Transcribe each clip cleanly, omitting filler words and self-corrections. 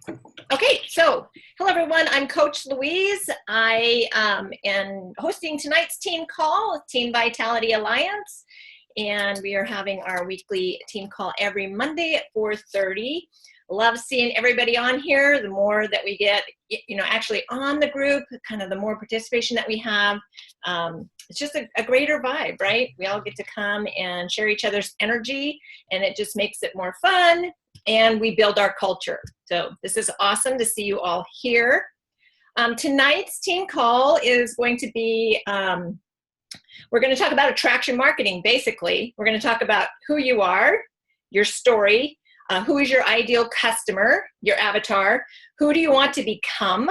Okay, so hello everyone, I'm Coach Louise. I am hosting tonight's team call, Team Vitality Alliance, and we are having our weekly team call every Monday at 4:30. Love seeing everybody on here. The more that we get, actually on the group, kind of the more participation that we have. It's just a greater vibe, right? We all get to come and share each other's energy, and it just makes it more fun, and we build our culture. So this is awesome to see you all here. Tonight's team call is going to be, we're going to talk about attraction marketing, basically. We're going to talk about who you are, your story, who is your ideal customer, your avatar, who do you want to become,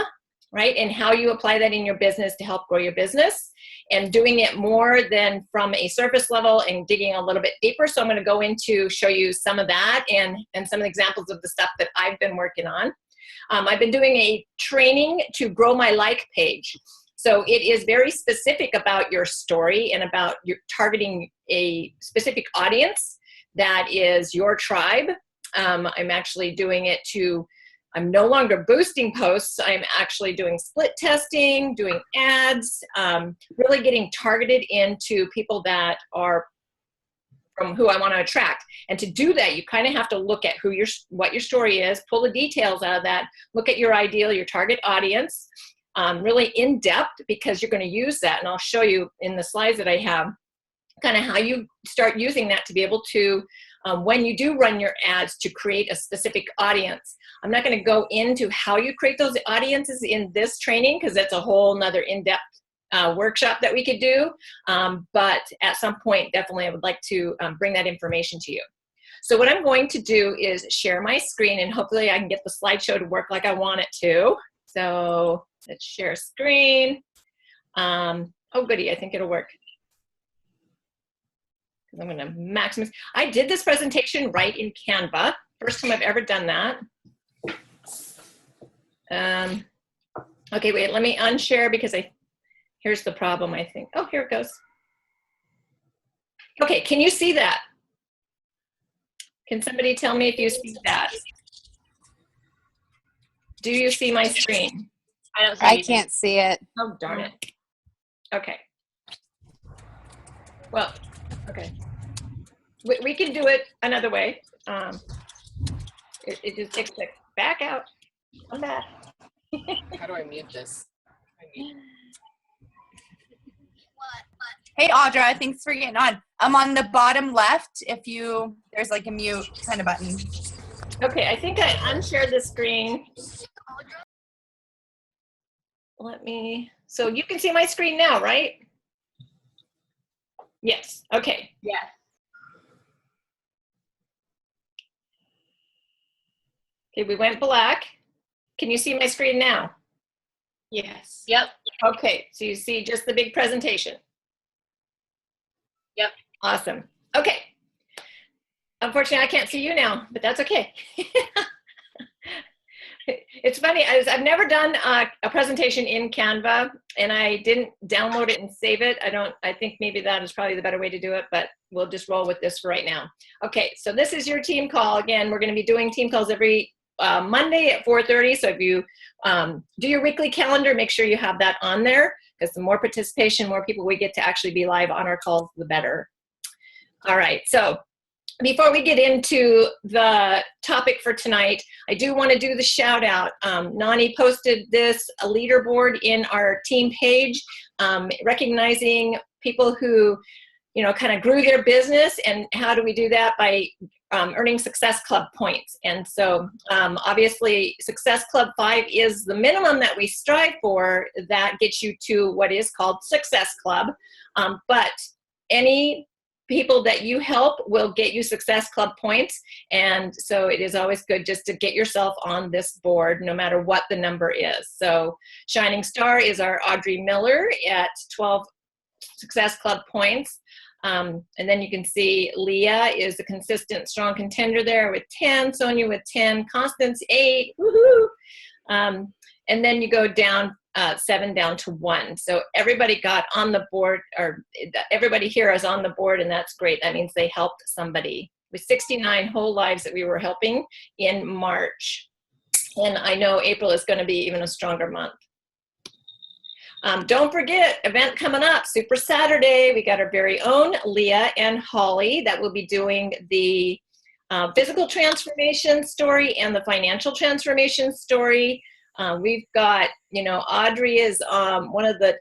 right? And how you apply that in your business to help grow your business, and doing it more than from a surface level and digging a little bit deeper. So I'm going to go into show you some of that and some of the examples of the stuff that I've been working on. I've been doing a training to grow my like page. So it is very specific about your story and about your targeting a specific audience that is your tribe. I'm actually doing it I'm no longer boosting posts. I'm actually doing split testing, doing ads, really getting targeted into people that are from who I want to attract. And to do that, you kind of have to look at what your story is, pull the details out of that, look at your ideal, your target audience, really in depth, because you're going to use that. And I'll show you in the slides that I have kind of how you start using that to be able to, when you do run your ads, to create a specific audience. I'm not going to go into how you create those audiences in this training, because that's a whole nother in-depth workshop that we could do. But at some point, definitely I would like to bring that information to you. So what I'm going to do is share my screen, and hopefully I can get the slideshow to work like I want it to. So let's share screen. Oh goody, I think it'll work. I'm going to maximize. I did this presentation right in Canva. First time I've ever done that. Okay, wait, let me unshare because here's the problem, I think. Oh, here it goes. Okay, can you see that? Can somebody tell me if you see that? Do you see my screen? I can't see it. Oh, darn it. Okay. Well, okay. We can do it another way. It just takes a back out. Come back. How do I mute this? Hey, Audra, thanks for getting on. I'm on the bottom left. There's like a mute kind of button. Okay, I think I unshared the screen. So you can see my screen now, right? Yes, okay. Yes. Okay, we went black. Can you see my screen now? Yes. Yep. Okay, so you see just the big presentation. Yep. Awesome. Okay. Unfortunately, I can't see you now, but that's okay. It's funny, I've never done a presentation in Canva, and I didn't download it and save it. I think maybe that is probably the better way to do it, but we'll just roll with this for right now. Okay, so this is your team call. Again, we're going to be doing team calls every Monday at 4:30. So if you do your weekly calendar, make sure you have that on there, because the more participation, more people we get to actually be live on our calls, the better. All right, so before we get into the topic for tonight, I do want to do the shout out. Nani posted this a leaderboard in our team page, recognizing people who, kind of grew their business. And how do we do that? By earning Success Club points. And so obviously Success Club 5 is the minimum that we strive for. That gets you to what is called Success Club. But any people that you help will get you Success Club points. And so it is always good just to get yourself on this board, no matter what the number is. So Shining Star is our Audrey Miller at 12 Success Club points. And then you can see Leah is a consistent, strong contender there with 10, Sonia with 10, Constance 8, woohoo! And then you go down 7 down to 1. So everybody got on the board, or everybody here is on the board, and that's great. That means they helped somebody. With 69 whole lives that we were helping in March. And I know April is going to be even a stronger month. Don't forget, event coming up, Super Saturday. We got our very own Leah and Holly that will be doing the physical transformation story and the financial transformation story. We've got, Audrey is one of the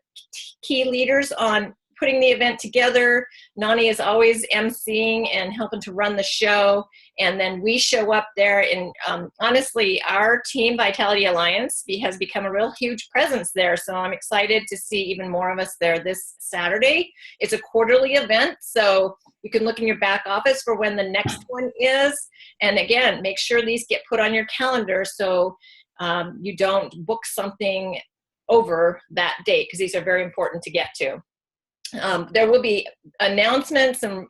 key leaders on putting the event together. Nani is always emceeing and helping to run the show. And then we show up there, and honestly, our Team Vitality Alliance has become a real huge presence there. So I'm excited to see even more of us there this Saturday. It's a quarterly event, so you can look in your back office for when the next one is. And again, make sure these get put on your calendar so you don't book something over that date, because these are very important to get to. There will be announcements, and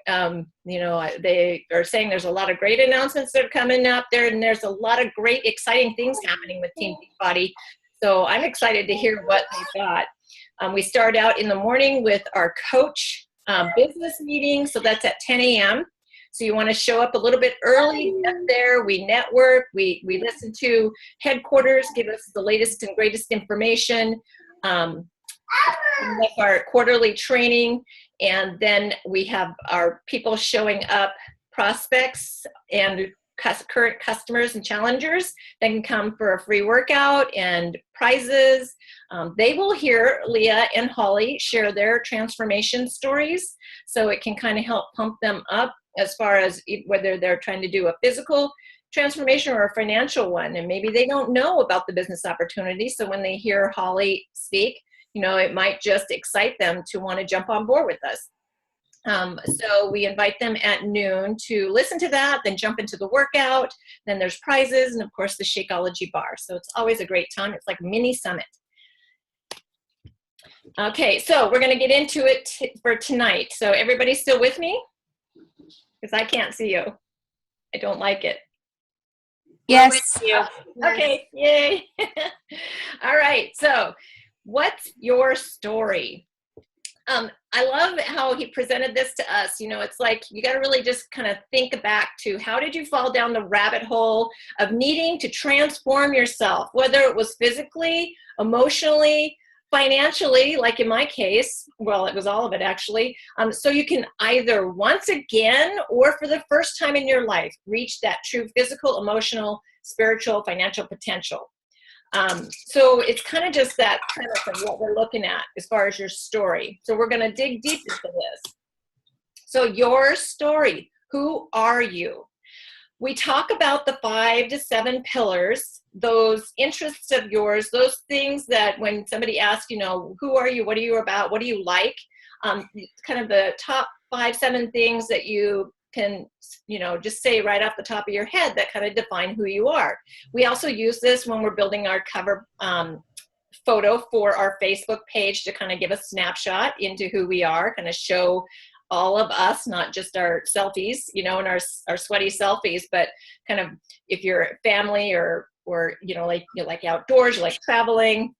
they are saying there's a lot of great announcements that are coming up there, and there's a lot of great, exciting things happening with Team Beachbody. So I'm excited to hear what they've got. We start out in the morning with our coach business meeting, so that's at 10 a.m. So you want to show up a little bit early, get there, we network, we listen to headquarters, give us the latest and greatest information. With our quarterly training, and then we have our people showing up, prospects and current customers and challengers that can come for a free workout and prizes. They will hear Leah and Holly share their transformation stories, so it can kind of help pump them up as far as whether they're trying to do a physical transformation or a financial one, and maybe they don't know about the business opportunity. So when they hear Holly speak, it might just excite them to want to jump on board with us. So we invite them at noon to listen to that, then jump into the workout. Then there's prizes, and of course the Shakeology bar. So it's always a great time. It's like a mini summit. Okay, so we're going to get into it for tonight. So everybody's still with me? Because I can't see you. I don't like it. Yes. Okay, yay. All right, so what's your story? I love how he presented this to us. It's like you got to really just kind of think back to, how did you fall down the rabbit hole of needing to transform yourself, whether it was physically, emotionally, financially, like in my case. Well, it was all of it actually. So you can either once again, or for the first time in your life, reach that true physical, emotional, spiritual, financial potential. So it's kind of just that premise of what we're looking at as far as your story. So we're going to dig deep into this. So your story, who are you? We talk about the 5 to 7 pillars, those interests of yours, those things that when somebody asks, who are you? What are you about? What do you like? Kind of the top 5, 7 things that you can, just say right off the top of your head that kind of define who you are. We also use this when we're building our cover photo for our Facebook page to kind of give a snapshot into who we are, kind of show all of us, not just our selfies, and our sweaty selfies, but kind of if you're family or you like outdoors, you like traveling,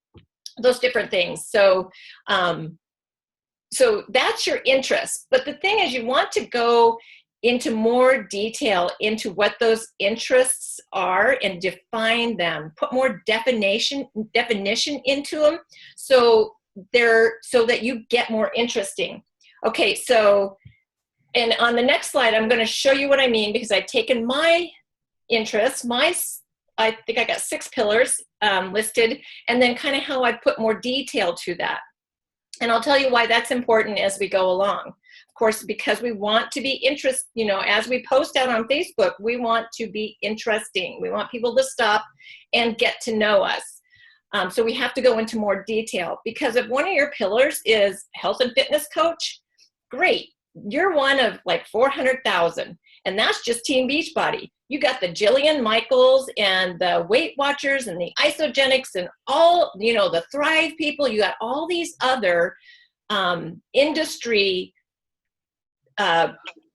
those different things. So so that's your interest. But the thing is, you want to go into more detail into what those interests are and define them, put more definition into them, so that you get more interesting. Okay, so, and on the next slide, I'm going to show you what I mean, because I've taken my interests, I think I got 6 pillars listed, and then kind of how I put more detail to that. And I'll tell you why that's important as we go along. Of course, because we want to be interested, as we post out on Facebook, we want to be interesting. We want people to stop and get to know us. So we have to go into more detail, because if one of your pillars is health and fitness coach, great. You're one of like 400,000, and that's just Team Beachbody. You got the Jillian Michaels and the Weight Watchers and the Isogenics and all, the Thrive people. You got all these other industry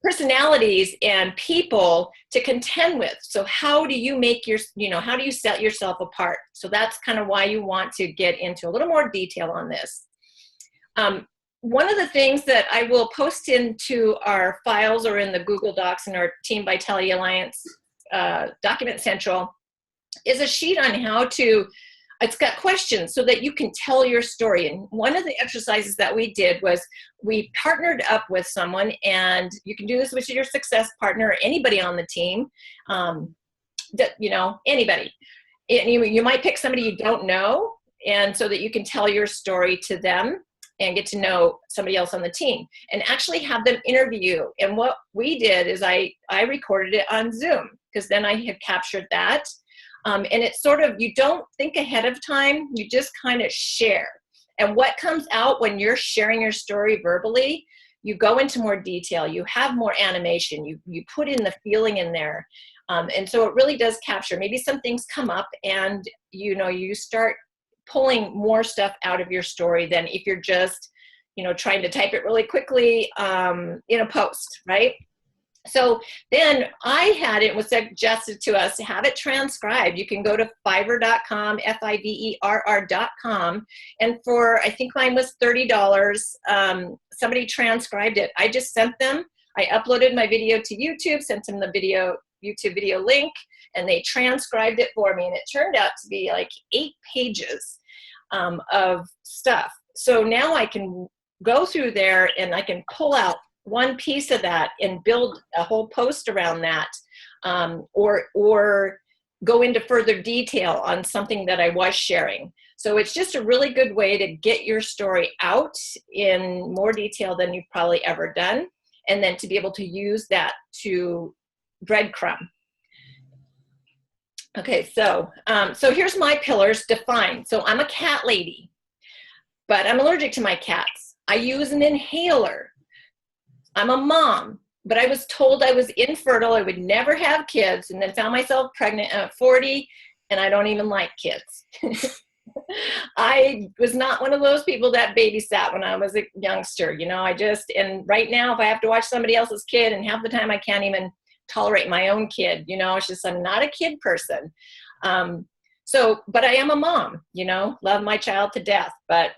personalities and people to contend with. So how do you make how do you set yourself apart? So that's kind of why you want to get into a little more detail on this. One of the things that I will post into our files or in the Google Docs in our Team Vitality Alliance Document Central is a sheet on how to, it's got questions so that you can tell your story. And one of the exercises that we did was we partnered up with someone, and you can do this with your success partner or anybody on the team, anybody. And you might pick somebody you don't know, and so that you can tell your story to them and get to know somebody else on the team and actually have them interview. And what we did is I recorded it on Zoom, because then I had captured that. And it's sort of, you don't think ahead of time, you just kind of share. And what comes out when you're sharing your story verbally, you go into more detail, you have more animation, you put in the feeling in there. And so it really does capture. Maybe some things come up and, you start pulling more stuff out of your story than if you're just, trying to type it really quickly in a post, right? So then it was suggested to us to have it transcribed. You can go to fiverr.com, fiverr.com. And for, I think mine was $30, somebody transcribed it. I just sent them, I uploaded my video to YouTube, sent them the YouTube video link, and they transcribed it for me. And it turned out to be like 8 pages of stuff. So now I can go through there and I can pull out one piece of that and build a whole post around that, or go into further detail on something that I was sharing. So it's just a really good way to get your story out in more detail than you've probably ever done, and then to be able to use that to breadcrumb. Okay, so here's my pillars defined. So I'm a cat lady, but I'm allergic to my cats. I use an inhaler. I'm a mom, but I was told I was infertile, I would never have kids, and then found myself pregnant at 40, and I don't even like kids. I was not one of those people that babysat when I was a youngster, and right now if I have to watch somebody else's kid, and half the time I can't even tolerate my own kid, it's just, I'm not a kid person. But I am a mom, love my child to death, but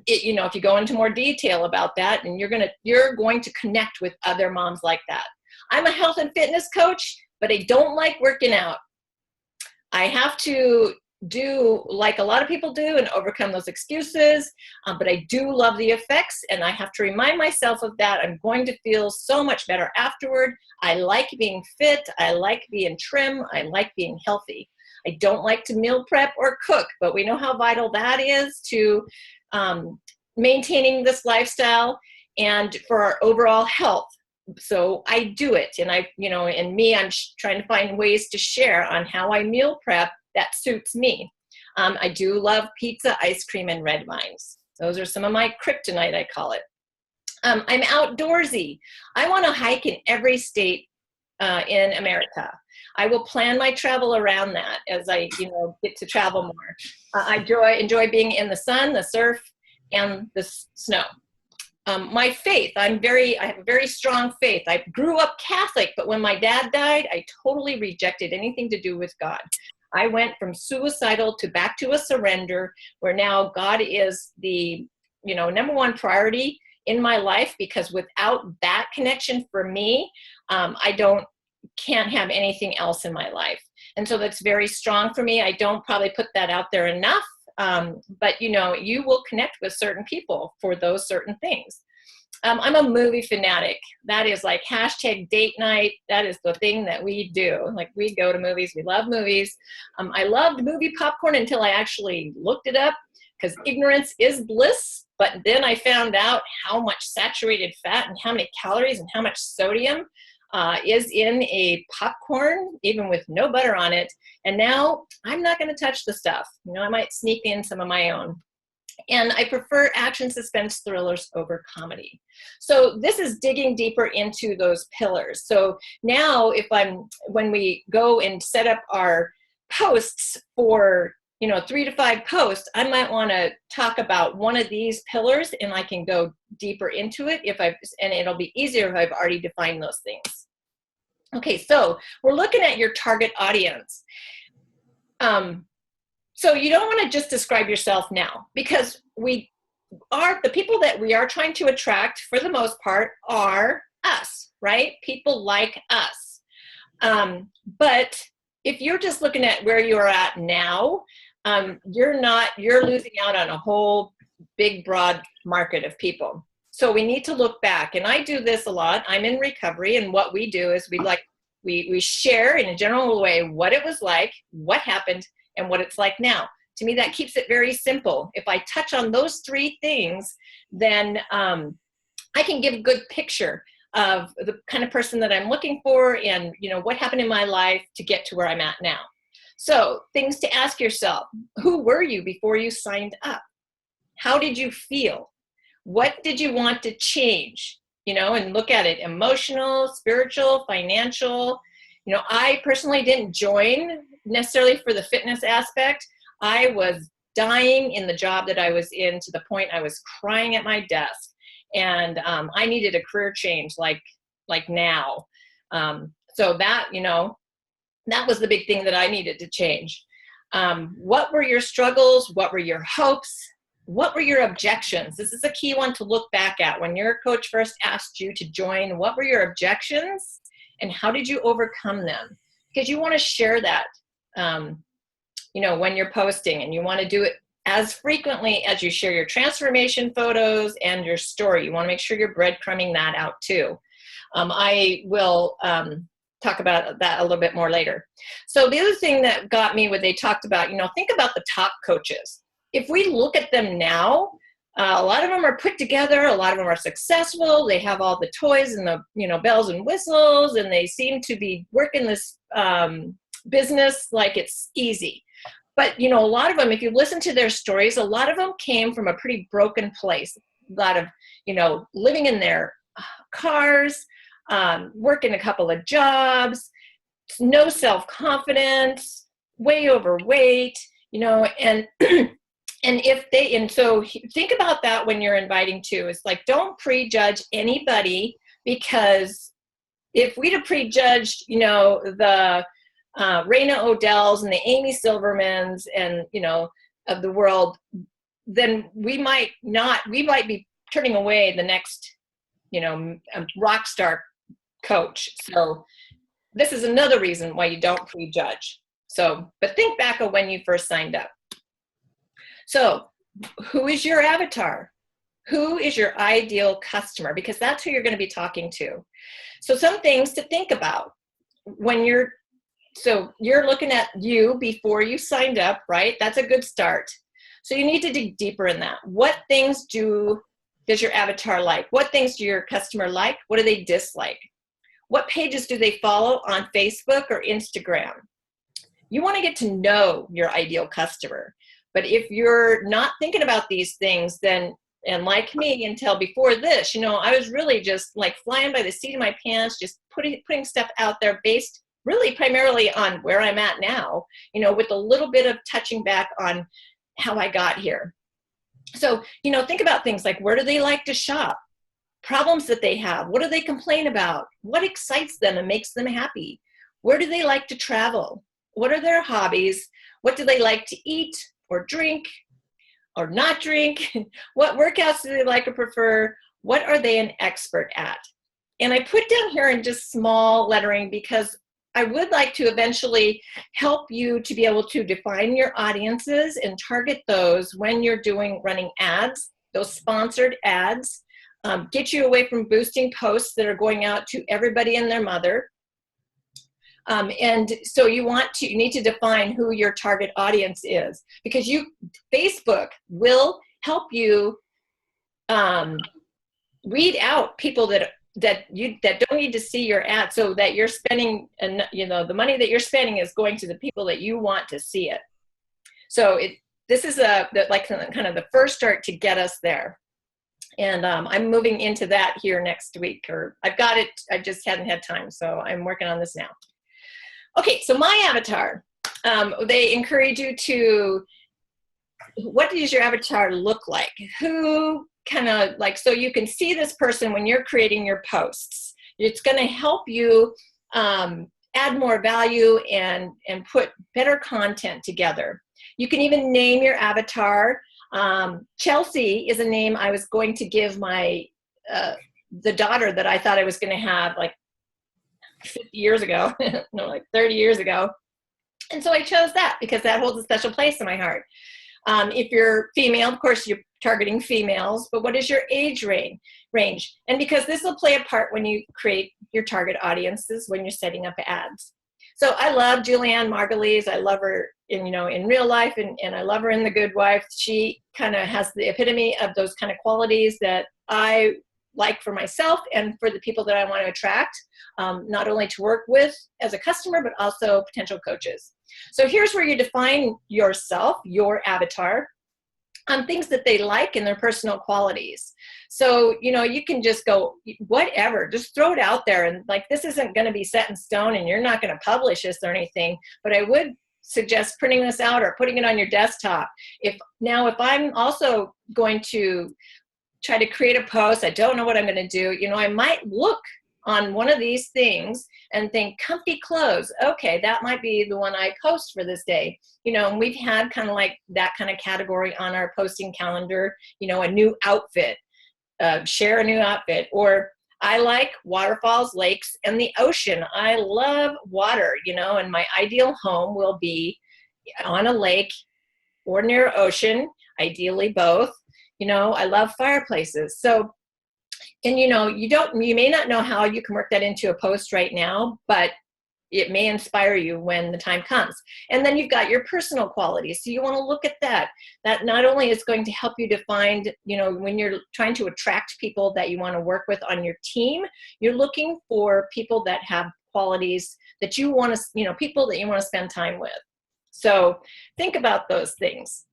if you go into more detail about that, and you're going to connect with other moms like that. I'm a health and fitness coach, but I don't like working out. I have to do like a lot of people do and overcome those excuses, but I do love the effects, and I have to remind myself of that. I'm going to feel so much better afterward. I like being fit. I like being trim. I like being healthy. I don't like to meal prep or cook, but we know how vital that is to maintaining this lifestyle and for our overall health. So I do it, and I'm trying to find ways to share on how I meal prep that suits me. I do love pizza, ice cream, and red vines. Those are some of my kryptonite, I call it. I'm outdoorsy. I want to hike in every state in America. I will plan my travel around that as I, get to travel more. I enjoy being in the sun, the surf, and the snow. My faith, I have a very strong faith. I grew up Catholic, but when my dad died, I totally rejected anything to do with God. I went from suicidal to back to a surrender, where now God is the, number one priority in my life, because without that connection for me, can't have anything else in my life. And so that's very strong for me. I don't probably put that out there enough, but you will connect with certain people for those certain things. I'm a movie fanatic. That is like hashtag date night. That is the thing that we do. Like, we go to movies. We love movies. I loved movie popcorn until I actually looked it up, because ignorance is bliss. But then I found out how much saturated fat and how many calories and how much sodium is in a popcorn, even with no butter on it. And now I'm not going to touch the stuff. I might sneak in some of my own. And I prefer action, suspense, thrillers over comedy. So this is digging deeper into those pillars. So now when we go and set up our posts for 3 to 5 posts, I might want to talk about one of these pillars, and I can go deeper into it and it'll be easier if I've already defined those things. Okay, so we're looking at your target audience. So you don't want to just describe yourself now, because the people that we are trying to attract, for the most part, are us, right? People like us. But if you're just looking at where you are at now, you're losing out on a whole big, broad market of people. So we need to look back, and I do this a lot. I'm in recovery, and what we do is we share in a general way what it was like, what happened, and what it's like now. To me, that keeps it very simple. If I touch on those three things, then I can give a good picture of the kind of person that I'm looking for, and what happened in my life to get to where I'm at now. So things to ask yourself: who were you before you signed up? How did you feel? What did you want to change? And look at it: emotional, spiritual, financial. I personally didn't join necessarily for the fitness aspect. I was dying in the job that I was in, to the point I was crying at my desk. And I needed a career change like now. So that, that was the big thing that I needed to change. What were your struggles? What were your hopes? What were your objections? This is a key one to look back at. When your coach first asked you to join, what were your objections and how did you overcome them? Because you want to share that, when you're posting, and you want to do it as frequently as you share your transformation photos and your story. You want to make sure you're breadcrumbing that out too. I will talk about that a little bit more later. So the other thing that got me, what they talked about, think about the top coaches. If we look at them now, a lot of them are put together. A lot of them are successful. They have all the toys and the bells and whistles, and they seem to be working this business like it's easy. But, a lot of them, if you listen to their stories, a lot of them came from a pretty broken place. A lot of, living in their cars, working a couple of jobs, no self-confidence, way overweight, and and so think about that when you're inviting too. It's like, don't prejudge anybody, because if we'd have prejudged, the Raina Odell's and the Amy Silvermans and, of the world, then we might be turning away the next, rock star coach. So this is another reason why you don't prejudge. So, but think back of when you first signed up. So who is your avatar? Who is your ideal customer? Because that's who you're going to be talking to. So some things to think about when you're looking at you before you signed up, right? That's a good start. So you need to dig deeper in that. What things does your avatar like? What things do your customer like? What do they dislike? What pages do they follow on Facebook or Instagram? You want to get to know your ideal customer. But if you're not thinking about these things, then, and like me until before this, I was really just like flying by the seat of my pants, just putting stuff out there based really primarily on where I'm at now, with a little bit of touching back on how I got here. So, think about things like, where do they like to shop? Problems that they have. What do they complain about? What excites them and makes them happy? Where do they like to travel? What are their hobbies? What do they like to eat or drink or not drink? What workouts do they like or prefer? What are they an expert at? And I put down here in just small lettering because I would like to eventually help you to be able to define your audiences and target those when you're running ads, those sponsored ads, get you away from boosting posts that are going out to everybody and their mother. And so you need to define who your target audience is, because Facebook will help you weed out people that don't need to see your ad, so that you're spending, and the money that you're spending is going to the people that you want to see it. So this is like kind of the first start to get us there. And I'm moving into that here next week, or I've got it. I just hadn't had time, so I'm working on this now. Okay, so my avatar, they encourage you to, what does your avatar look like? Who kind of like, so you can see this person when you're creating your posts. It's going to help you add more value and put better content together. You can even name your avatar. Chelsea is a name I was going to give my the daughter that I thought I was going to have like 50 years ago, no, like 30 years ago. And so I chose that because that holds a special place in my heart. If you're female, of course, you're targeting females, but what is your age range? And because this will play a part when you create your target audiences, when you're setting up ads. So I love Julianne Margulies. I love her in real life, and I love her in The Good Wife. She kind of has the epitome of those kind of qualities that I like for myself and for the people that I want to attract, not only to work with as a customer, but also potential coaches. So here's where you define yourself, your avatar, on things that they like and their personal qualities. So, you can just go, whatever, just throw it out there. And like, this isn't going to be set in stone and you're not going to publish this or anything, but I would suggest printing this out or putting it on your desktop. If I'm also going to try to create a post, I don't know what I'm going to do, I might look on one of these things and think comfy clothes. Okay, that might be the one I post for this day. And we've had kind of like that kind of category on our posting calendar, a new outfit, share a new outfit, or I like waterfalls, lakes, and the ocean. I love water, and my ideal home will be on a lake or near ocean, ideally both. I love fireplaces. So, and you may not know how you can work that into a post right now, but it may inspire you when the time comes. And then you've got your personal qualities. So you want to look at that. That not only is going to help you to find, when you're trying to attract people that you want to work with on your team, you're looking for people that have qualities that you want to, people that you want to spend time with. So think about those things.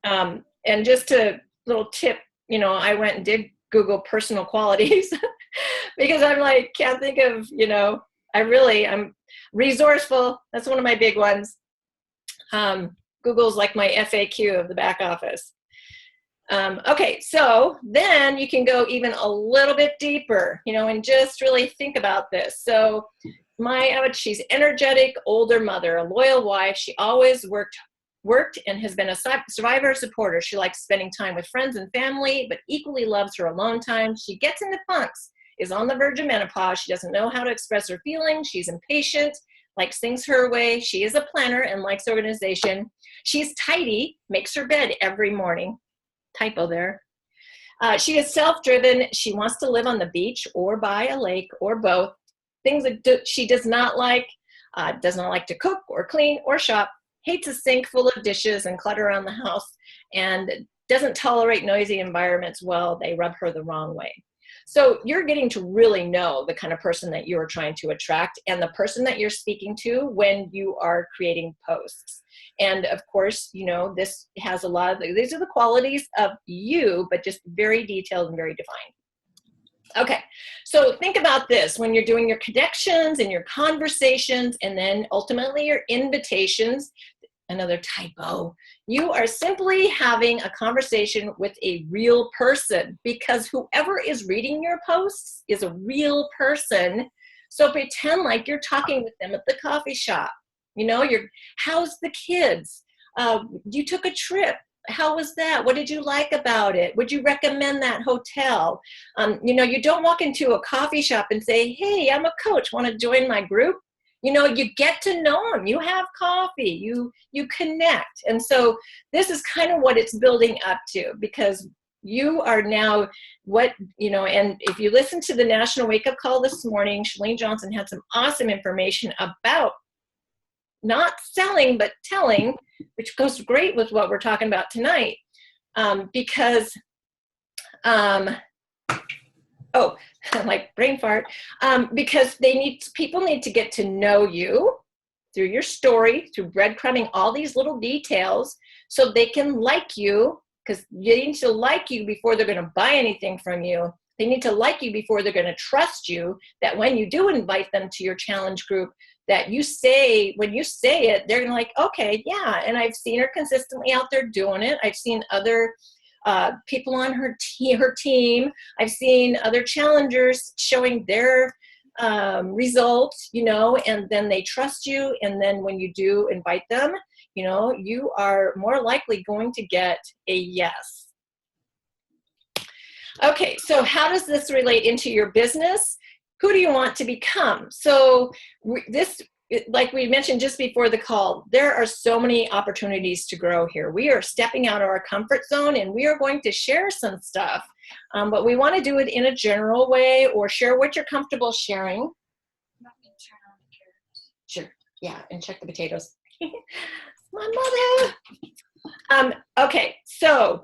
And just a little tip, I went and did Google personal qualities because I'm like, can't think of, I'm resourceful. That's one of my big ones. Google's like my FAQ of the back office. Okay, so then you can go even a little bit deeper, and just really think about this. So she's energetic, older mother, a loyal wife. She always worked and has been a survivor supporter. She likes spending time with friends and family, but equally loves her alone time. She gets into funks, is on the verge of menopause. She doesn't know how to express her feelings. She's impatient, likes things her way. She is a planner and likes organization. She's tidy, makes her bed every morning. Typo there. She is self-driven. She wants to live on the beach or by a lake or both. Things that she does not like to cook or clean or shop. Hates a sink full of dishes and clutter around the house, and doesn't tolerate noisy environments. Well, they rub her the wrong way. So you're getting to really know the kind of person that you are trying to attract and the person that you're speaking to when you are creating posts. And of course, this has these are the qualities of you, but just very detailed and very defined. Okay, so think about this when you're doing your connections and your conversations and then ultimately your invitations. Another typo. You are simply having a conversation with a real person because whoever is reading your posts is a real person. So pretend like you're talking with them at the coffee shop. How's the kids? You took a trip. How was that? What did you like about it? Would you recommend that hotel? You don't walk into a coffee shop and say, hey, I'm a coach. Want to join my group? You get to know them. You have coffee. You connect. And so this is kind of what it's building up to because you are now and if you listen to the National Wake Up Call this morning, Shalene Johnson had some awesome information about not selling, but telling, which goes great with what we're talking about tonight. Because like brain fart, because people need to get to know you through your story, through breadcrumbing all these little details so they can like you, because they need to like you before they're going to buy anything from you. They need to like you before they're going to trust you, that when you do invite them to your challenge group, that when you say it, they're going to like, okay, yeah. And I've seen her consistently out there doing it. I've seen other people on her team. I've seen other challengers showing their results, and then they trust you. And then when you do invite them, you are more likely going to get a yes. Okay, so how does this relate into your business? Who do you want to become? So this like we mentioned just before the call, there are so many opportunities to grow here. We are stepping out of our comfort zone, and we are going to share some stuff, but we want to do it in a general way, or share what you're comfortable sharing. Sure, yeah, and check the potatoes. My mother. Okay, so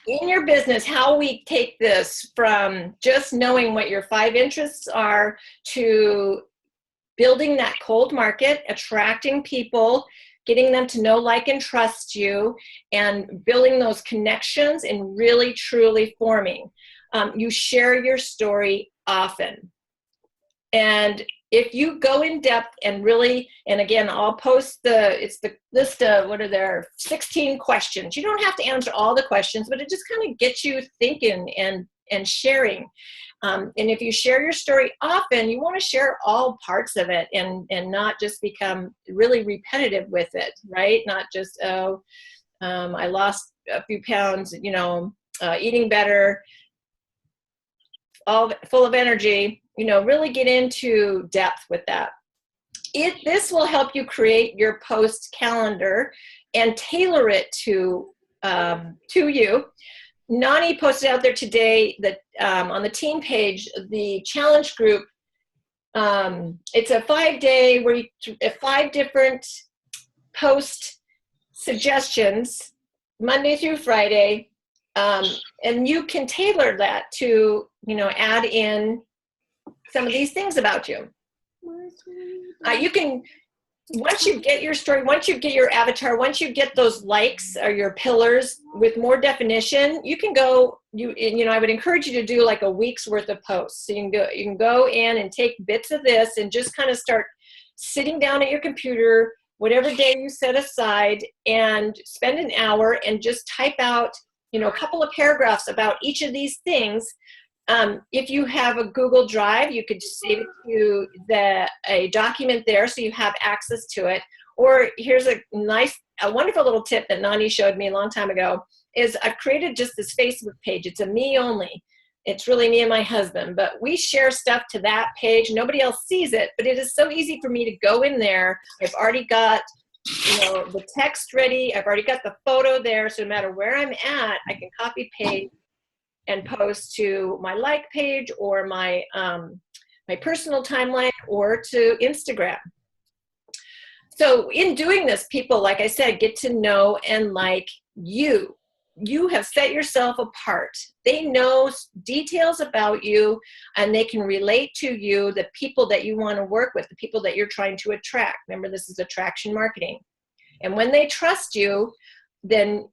in your business, how we take this from just knowing what your 5 interests are to building that cold market, attracting people, getting them to know, like, and trust you, and building those connections and really, truly forming. You share your story often. And if you go in depth and really, and again, I'll post it's the list of, what are there, 16 questions. You don't have to answer all the questions, but it just kind of gets you thinking and sharing. And if you share your story often, you want to share all parts of it, and not just become really repetitive with it, right? Not just, I lost a few pounds, eating better, all full of energy. Really get into depth with that. This will help you create your post calendar and tailor it to you. Nani posted out there today that on the team page, the challenge group, it's a 5-day where 5 different post suggestions, Monday through Friday, and you can tailor that to, add in some of these things about you. You can, once you get your story, once you get your avatar, once you get those likes or your pillars with more definition, you can go, I would encourage you to do like a week's worth of posts. So you can go in and take bits of this and just kind of start sitting down at your computer, whatever day you set aside, and spend an hour and just type out, a couple of paragraphs about each of these things. If you have a Google Drive, you could just save it to a document there so you have access to it. Or here's a wonderful little tip that Nani showed me a long time ago, is I've created just this Facebook page. It's a me only. It's really me and my husband, but we share stuff to that page. Nobody else sees it, but it is so easy for me to go in there. I've already got the text ready. I've already got the photo there. So no matter where I'm at, I can copy paste and post to my like page, or my personal timeline, or to Instagram. So in doing this, people, like I said, get to know and like you. You have set yourself apart. They know details about you, and they can relate to you, the people that you want to work with, the people that you're trying to attract. Remember, this is attraction marketing. And when they trust you, then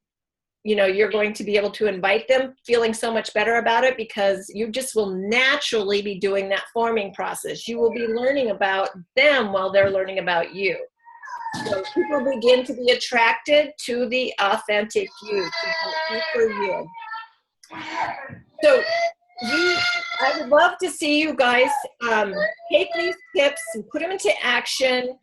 you're going to be able to invite them, feeling so much better about it, because you just will naturally be doing that forming process. You will be learning about them while they're learning about you. So people begin to be attracted to the authentic you, for you. So I would love to see you guys take these tips and put them into action.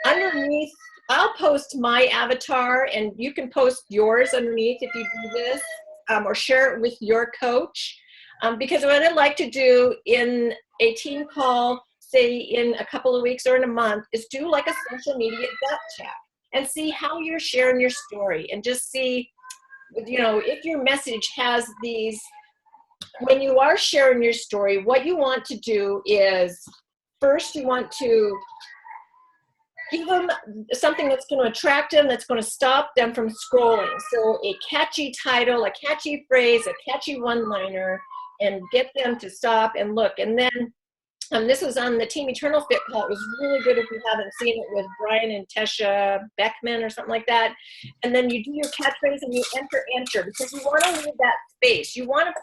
Underneath, I'll post my avatar, and you can post yours underneath if you do this, or share it with your coach. Because what I'd like to do in a team call, say in a couple of weeks or in a month, is do like a social media gut check and see how you're sharing your story, and just see, if your message has these, when you are sharing your story, what you want to do is, first you want to give them something that's going to attract them, that's going to stop them from scrolling. So a catchy title, a catchy phrase, a catchy one-liner, and get them to stop and look. And then this was on the Team Eternal Fit call. It was really good if you haven't seen it, with Brian and Tesha Beckman or something like that. And then you do your catchphrase and you enter, because you want to leave that space. You want to.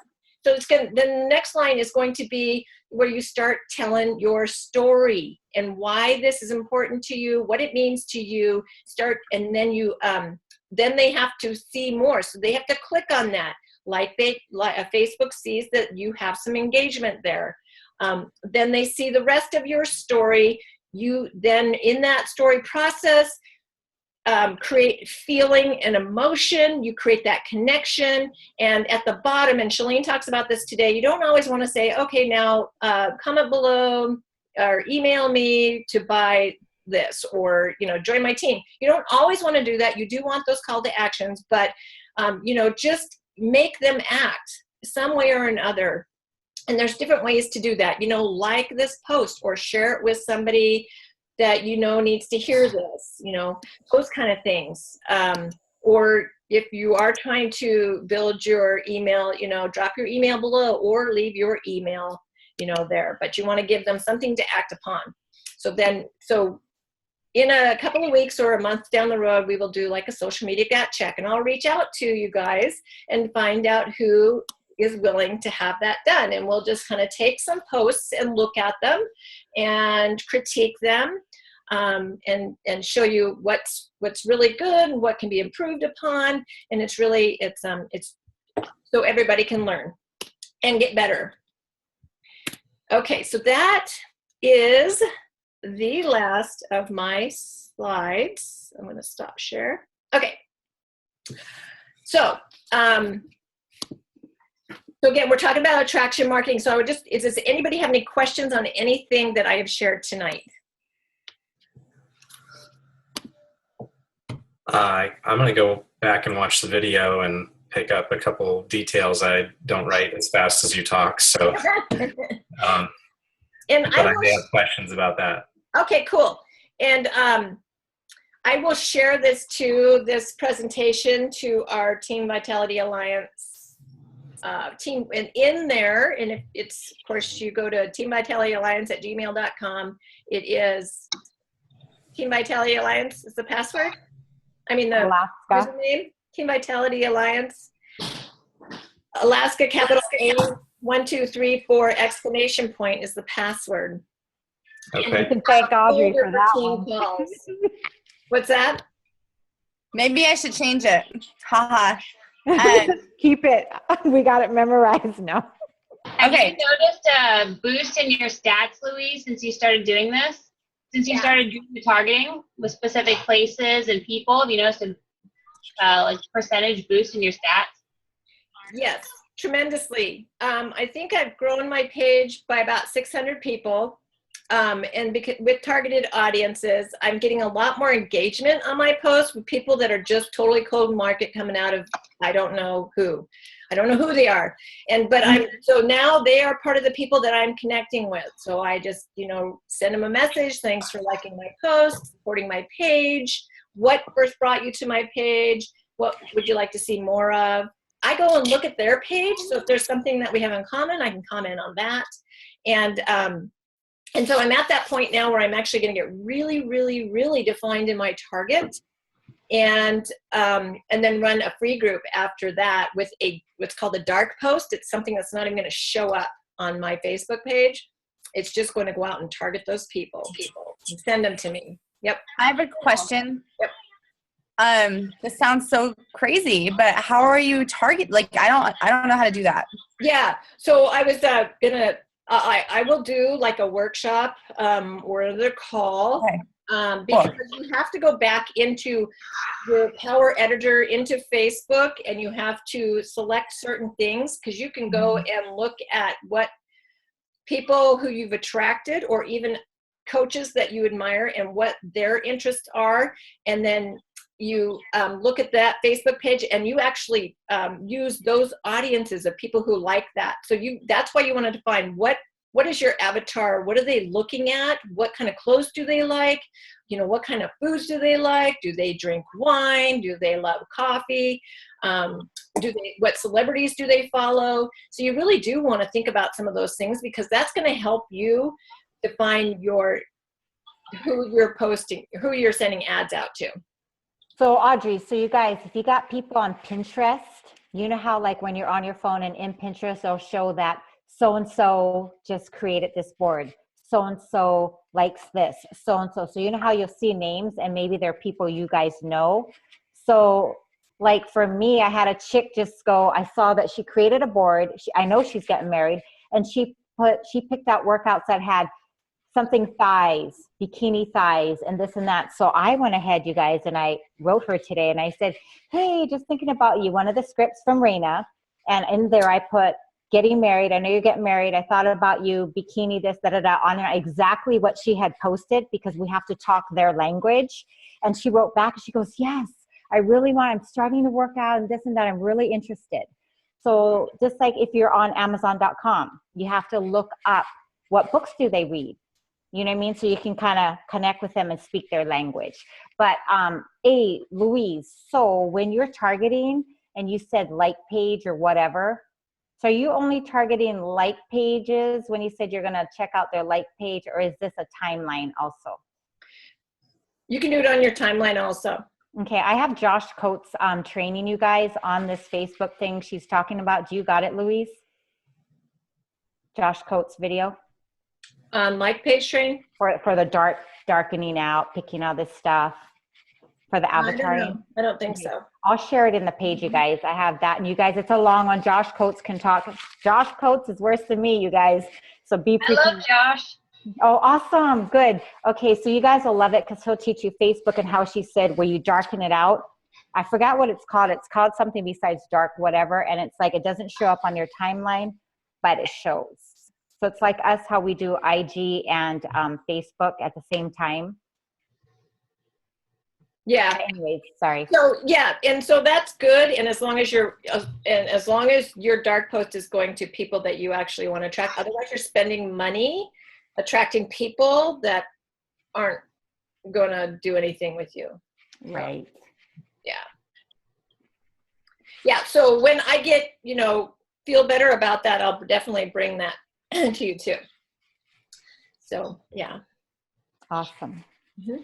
So the next line is going to be where you start telling your story and why this is important to you, what it means to you. And then then they have to see more. So they have to click on that. Like Facebook sees that you have some engagement there. Then they see the rest of your story. You then, in that story process, create feeling and emotion. You create that connection. And at the bottom, and Shalene talks about this today, you don't always want to say, okay, now comment below, or email me to buy this, or, you know, join my team. You don't always want to do that. You do want those call to actions, but, you know, just make them act some way or another. And there's different ways to do that. You know, like this post or share it with somebody that you know needs to hear this, you know, those kind of things. Or if you are trying to build your email, you know, drop your email below or leave your email, you know, there. But you want to give them something to act upon. So in a couple of weeks or a month down the road, we will do like a social media gut check, and I'll reach out to you guys and find out who is willing to have that done. And we'll just kind of take some posts and look at them and critique them, and show you what's really good and what can be improved upon. And it's so everybody can learn and get better. Okay, so that is the last of my slides. I'm going to stop share. Okay. So again, we're talking about attraction marketing. So does anybody have any questions on anything that I have shared tonight? I'm going to go back and watch the video and pick up a couple details. I don't write as fast as you talk, so And but I may have questions about that. Okay, cool. And I will share this presentation to our Team Vitality Alliance team, and in there, and if it's, of course, you go to teamvitalityalliance@gmail.com. It is Team Vitality Alliance is the password. I mean, the name, Team Vitality Alliance, Alaska, capital A, 1, 2, 3, 4, exclamation point is the password. Okay. You can thank Audrey for that one. What's that? Maybe I should change it. Haha. Keep it. We got it memorized now. Have you noticed a boost in your stats, Louise, since you started doing this? Since you started doing the targeting with specific places and people, have you noticed a like percentage boost in your stats? Yes, tremendously. I think I've grown my page by about 600 people. And with targeted audiences, I'm getting a lot more engagement on my posts with people that are just totally cold market coming out of, I don't know who they are. So now they are part of the people that I'm connecting with. So I just, you know, send them a message. Thanks for liking my post, supporting my page. What first brought you to my page? What would you like to see more of? I go and look at their page. So if there's something that we have in common, I can comment on that. And so I'm at that point now where I'm actually going to get really, really, really defined in my target, and then run a free group after that with what's called a dark post. It's something that's not even going to show up on my Facebook page. It's just going to go out and target those people and send them to me. Yep. I have a question. Yep. This sounds so crazy, but how are you I don't know how to do that. Yeah. So I was I will do like a workshop or another call. Okay. Because you have to go back into your Power Editor into Facebook, and you have to select certain things, because you can go and look at what people who you've attracted, or even coaches that you admire, and what their interests are. And then you look at that Facebook page, and you actually use those audiences of people who like that. So that's why you want to define what is your avatar? What are they looking at? What kind of clothes do they like? You know, what kind of foods do they like? Do they drink wine? Do they love coffee? What celebrities do they follow? So you really do want to think about some of those things, because that's going to help you define who you're posting, who you're sending ads out to. So Audrey, so you guys, if you got people on Pinterest, you know how like when you're on your phone and in Pinterest, they'll show that so-and-so just created this board. So-and-so likes this, so-and-so. So you know how you'll see names and maybe they're people you guys know. So like for me, I had a chick I saw that she created a board. I know she's getting married, and she picked out workouts that had something thighs, bikini thighs, and this and that. So I went ahead, you guys, and I wrote her today, and I said, hey, just thinking about you. One of the scripts from Raina, and in there I put, getting married. I know you're getting married. I thought about you, bikini, this, da, da, da, on there, exactly what she had posted, because we have to talk their language. And she wrote back, she goes, yes, I really want, I'm starting to work out and this and that. I'm really interested. So just like if you're on Amazon.com, you have to look up what books do they read. You know what I mean? So you can kind of connect with them and speak their language. But Louise, so when you're targeting and you said like page or whatever, so are you only targeting like pages when you said you're going to check out their like page, or is this a timeline also? You can do it on your timeline also. Okay, I have Josh Coates training you guys on this Facebook thing she's talking about. Do you got it, Louise? Josh Coates video? On like page training? For the darkening out, picking out this stuff, for the avataring? I don't think so. I'll share it in the page, you guys. I have that. And you guys, it's a long one. Josh Coates can talk. Josh Coates is worse than me, you guys. So be I love Josh. Oh, awesome. Good. Okay, so you guys will love it because he'll teach you Facebook and how she said where you darken it out. I forgot what it's called. It's called something besides dark whatever. And it's like it doesn't show up on your timeline, but it shows. So it's like us, how we do IG and Facebook at the same time. Yeah. Anyways, sorry. So yeah, and so that's good. And as long as your dark post is going to people that you actually want to attract, otherwise you're spending money attracting people that aren't going to do anything with you. Right. Yeah. Yeah. So when I get, feel better about that, I'll definitely bring that to you too. So yeah. Awesome. Mm-hmm.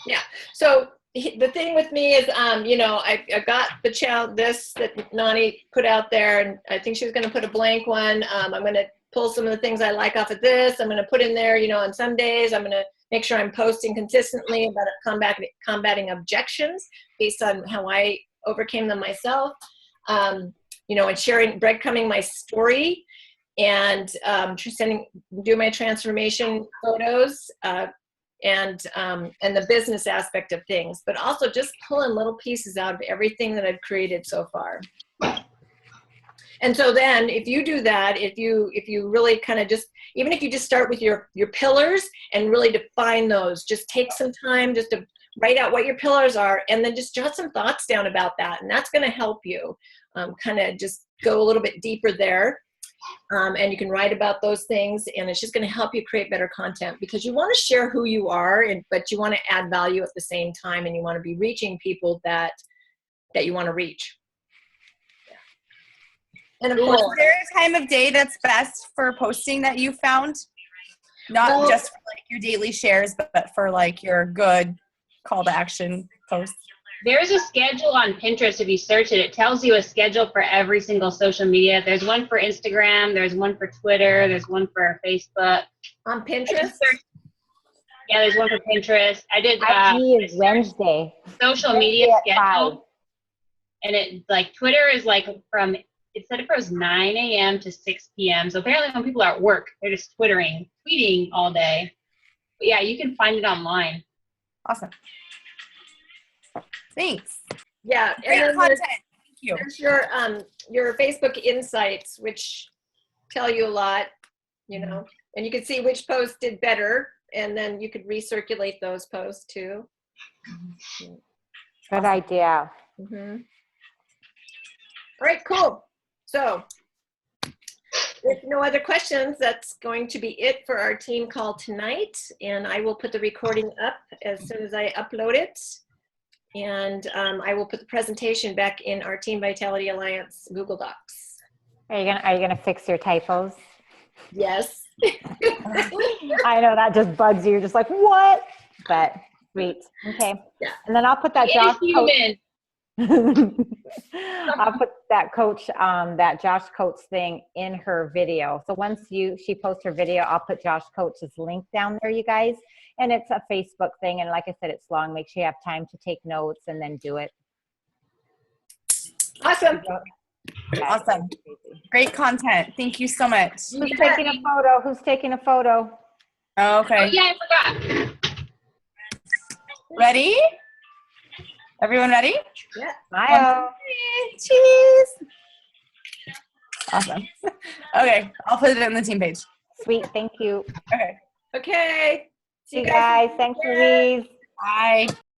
Yeah. So the thing with me is, I got the challenge, this that Nani put out there, and I think she was going to put a blank one. I'm going to pull some of the things I like off of this. I'm going to put in there, on some days, I'm going to make sure I'm posting consistently about combating objections based on how I overcame them myself. And sharing, breadcrumbing my story, and do my transformation photos, and the business aspect of things, but also just pulling little pieces out of everything that I've created so far. And so then if you do that, if you really kind of just, even if you just start with your pillars and really define those, just take some time just to write out what your pillars are, and then just jot some thoughts down about that. And that's going to help you kind of just go a little bit deeper there. And you can write about those things, and it's just going to help you create better content, because you want to share who you are, but you want to add value at the same time, and you want to be reaching people that you want to reach. Yeah. And of course, is there a time of day that's best for posting that you found? Not just for like your daily shares, but for like your good call to action posts. There's a schedule on Pinterest. If you search it, it tells you a schedule for every single social media. There's one for Instagram. There's one for Twitter. There's one for Facebook. On Pinterest? Yeah, there's one for Pinterest. I did IG is Wednesday. Social media schedule. And it like Twitter is like it said it goes 9 a.m. to 6 p.m. So apparently when people are at work, they're just tweeting all day. But yeah, you can find it online. Awesome. Thanks. Yeah, Great and content. Thank you. there's your Facebook insights, which tell you a lot, and you can see which post did better, and then you could recirculate those posts too. Good idea. Mm-hmm. All right, cool. So if no other questions, that's going to be it for our team call tonight, and I will put the recording up as soon as I upload it. And I will put the presentation back in our Team Vitality Alliance Google Docs. Are you gonna fix your typos? Yes. I know that just bugs you. You're just like, what? But sweet. Okay. Yeah. And then I'll put that Josh Coates. I'll put that Josh Coates thing in her video. So once she posts her video, I'll put Josh Coates' link down there, you guys. And it's a Facebook thing. And like I said, it's long. Make sure you have time to take notes and then do it. Awesome. Awesome. Great content. Thank you so much. Who's taking a photo? Who's taking a photo? Okay. Oh, yeah, I forgot. Ready? Everyone ready? Yeah. Smile. Cheese. Awesome. Okay, I'll put it in the team page. Sweet. Thank you. Okay. Okay. See you guys. Thanks, Louise. Bye.